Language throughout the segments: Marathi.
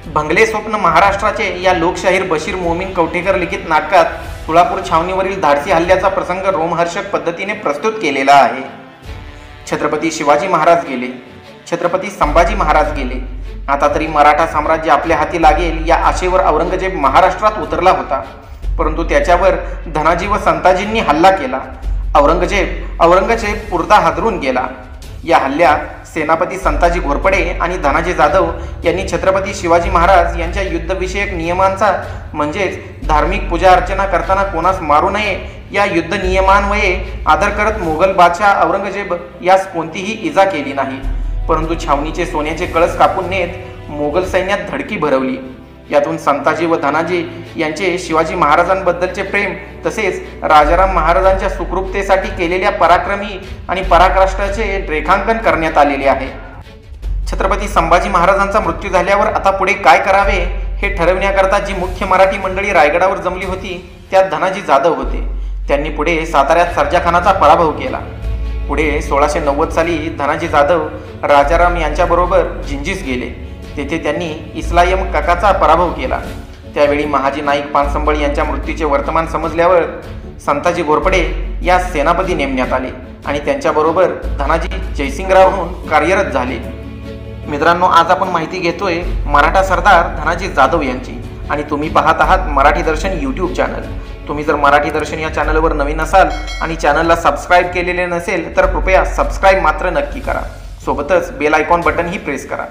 भंगले स्वप्न महाराष्ट्राचे या लोकशाहीर बशीर मोमीन कवठेकर लिखित नाटकात तुळापूर छावणीवरील धाडसी हल्ल्याचा प्रसंग रोमहर्षक पद्धतीने प्रस्तुत केलेला आहे। छत्रपती शिवाजी महाराज गेले, छत्रपती संभाजी महाराज गेले, आता तरी मराठा साम्राज्य आपल्या हाती लागेल या आशेवर औरंगजेब महाराष्ट्रात उतरला होता। परंतु त्याच्यावर धनाजी व संताजींनी हल्ला केला। औरंगजेब पुरता हादरून गेला। या हल्ल्यात सेनापती संताजी घोरपडे आणि धनाजी जाधव यांनी छत्रपती शिवाजी महाराज यांच्या युद्धविषयक नियमांचा म्हणजेच धार्मिक पूजा अर्चना करताना कोणास मारू नये या युद्ध नियमान्वये आदर करत मोगल बादशाह औरंगजेब यास कोणतीही इजा केली नाही, परंतु छावणीचे सोन्याचे कळस कापून नेत मोगल सैन्यात धडकी भरवली। यातून संताजी व धनाजी यांचे शिवाजी महाराजांबद्दलचे प्रेम तसेच राजाराम महाराजांच्या सुखरूपतेसाठी केलेल्या पराक्रमी आणि पराकाष्ठाचे रेखांकन करण्यात आलेले आहे। छत्रपती संभाजी महाराजांचा मृत्यू झाल्यावर आता पुढे काय करावे हे ठरविण्याकरता जी मुख्य मराठी मंडळी रायगडावर जमली होती त्यात धनाजी जाधव होते। त्यांनी पुढे साताऱ्यात सर्जाखानाचा पराभव केला। पुढे 1690 साली धनाजी जाधव राजाराम यांच्याबरोबर जिंजीस गेले। तेथे त्यांनी इस्लायम काकाचा पराभव केला। त्यावेळी महाजी नाईक पानसंबळ यांच्या मृत्यूचे वर्तमान समजल्यावर संताजी घोरपडे या सेनापती नेमण्यात आले आणि त्यांच्याबरोबर धनाजी जयसिंगराव म्हणून कार्यरत झाले। मित्रांनो, आज आपण माहिती घेतोय मराठा सरदार धनाजी जाधव यांची आणि तुम्ही पाहत आहात मराठी दर्शन यूट्यूब चॅनल। तुम्ही जर मराठी दर्शन या चॅनलवर नवीन असाल आणि चॅनलला सबस्क्राईब केलेले नसेल तर कृपया सबस्क्राईब मात्र नक्की करा, सोबतच बेल आयकॉन बटनही प्रेस करा।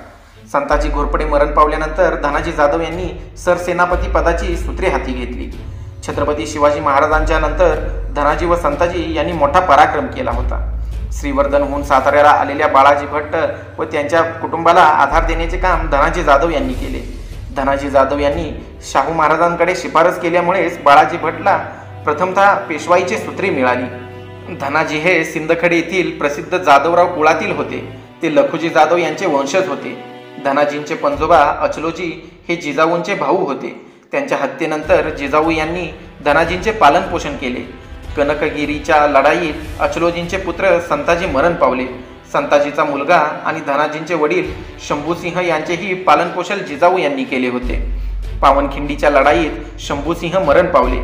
संताजी घोरपडे मरण पावल्यानंतर धनाजी जाधव यांनी सरसेनापती पदाची सूत्रे हाती घेतली। छत्रपती शिवाजी महाराजांच्या नंतर धनाजी व संताजी यांनी मोठा पराक्रम केला होता। श्रीवर्धनहून साताऱ्याला आलेल्या बाळाजी भट्ट व त्यांच्या कुटुंबाला आधार देण्याचे काम धनाजी जाधव यांनी केले। धनाजी जाधव यांनी शाहू महाराजांकडे शिफारस केल्यामुळेच बाळाजी भट्टला प्रथमतः पेशवाईची सूत्रे मिळाली। धनाजी हे सिंदखेड येथील प्रसिद्ध जाधवराव कुळातील होते। ते लखुजी जाधव यांचे वंशज होते। धनाजींचे पंजोबा अचलोजी हे जिजाऊंचे भाऊ होते। त्यांच्या हत्येनंतर जिजाऊ यांनी धनाजींचे पालनपोषण केले। कनकगिरीच्या लढाईत अचलोजींचे पुत्र संताजी मरण पावले। संताजीचा मुलगा आणि धनाजींचे वडील शंभूसिंह यांचेही पालनपोषण जिजाऊ यांनी केले होते। पावनखिंडीच्या लढाईत शंभूसिंह मरण पावले।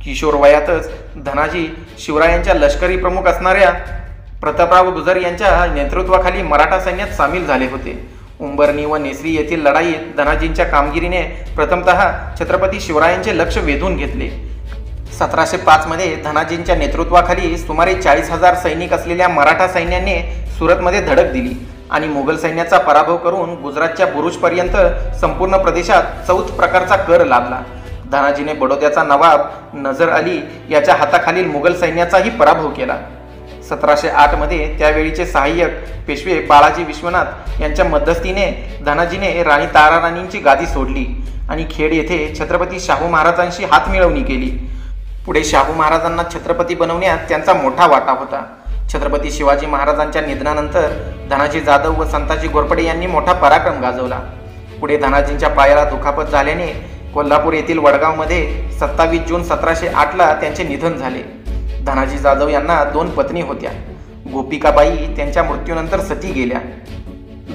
किशोर वयातच धनाजी शिवरायांच्या लष्करी प्रमुख असणाऱ्या प्रतापराव गुजर यांच्या नेतृत्वाखाली मराठा सैन्यात सामील झाले होते। उंबरणी व नेसरी येथील लढाईत धनाजींच्या कामगिरीने प्रथमतः छत्रपती शिवरायांचे लक्ष वेधून घेतले। 1705 मध्ये धनाजींच्या नेतृत्वाखाली सुमारे 40,000 सैनिक असलेल्या मराठा सैन्याने सुरतमध्ये धडक दिली आणि मोगल सैन्याचा पराभव करून गुजरातच्या बुरुजपर्यंत संपूर्ण प्रदेशात चौथ प्रकारचा कर लादला। धनाजीने बडोद्याचा नवाब नजर अली याच्या हाताखालील मुघल सैन्याचाही पराभव केला। 1708 मध्ये त्यावेळीचे सहाय्यक पेशवे बाळाजी विश्वनाथ यांच्या मध्यस्थीने धनाजीने राणी ताराराणींची गादी सोडली आणि खेड येथे छत्रपती शाहू महाराजांशी हातमिळवणी केली। पुढे शाहू महाराजांना छत्रपती बनवण्यात त्यांचा मोठा वाटा होता। छत्रपती शिवाजी महाराजांच्या निधनानंतर धनाजी जाधव व संताजी घोरपडे यांनी मोठा पराक्रम गाजवला। पुढे धनाजींच्या पायाला दुखापत झाल्याने कोल्हापूर येथील वडगावमध्ये 27 जून 1708ला त्यांचे निधन झाले। धनाजी जाधव यांना 2 पत्नी होत्या। गोपिकाबाई त्यांच्या मृत्यूनंतर सती गेल्या।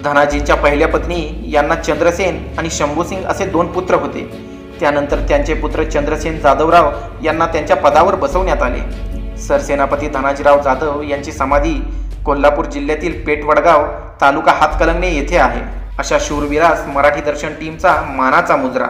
धनाजींच्या पहिल्या पत्नी यांना चंद्रसेन आणि शंभूसिंग असे 2 पुत्र होते। त्यानंतर त्यांचे पुत्र चंद्रसेन जाधवराव यांना त्यांच्या पदावर बसवण्यात आले। सरसेनापती धनाजीराव जाधव यांची समाधी कोल्हापूर जिल्ह्यातील पेठवडगाव तालुका हातकलंगणे येथे आहे। अशा शूरवीरास मराठी दर्शन टीमचा मानाचा मुजरा।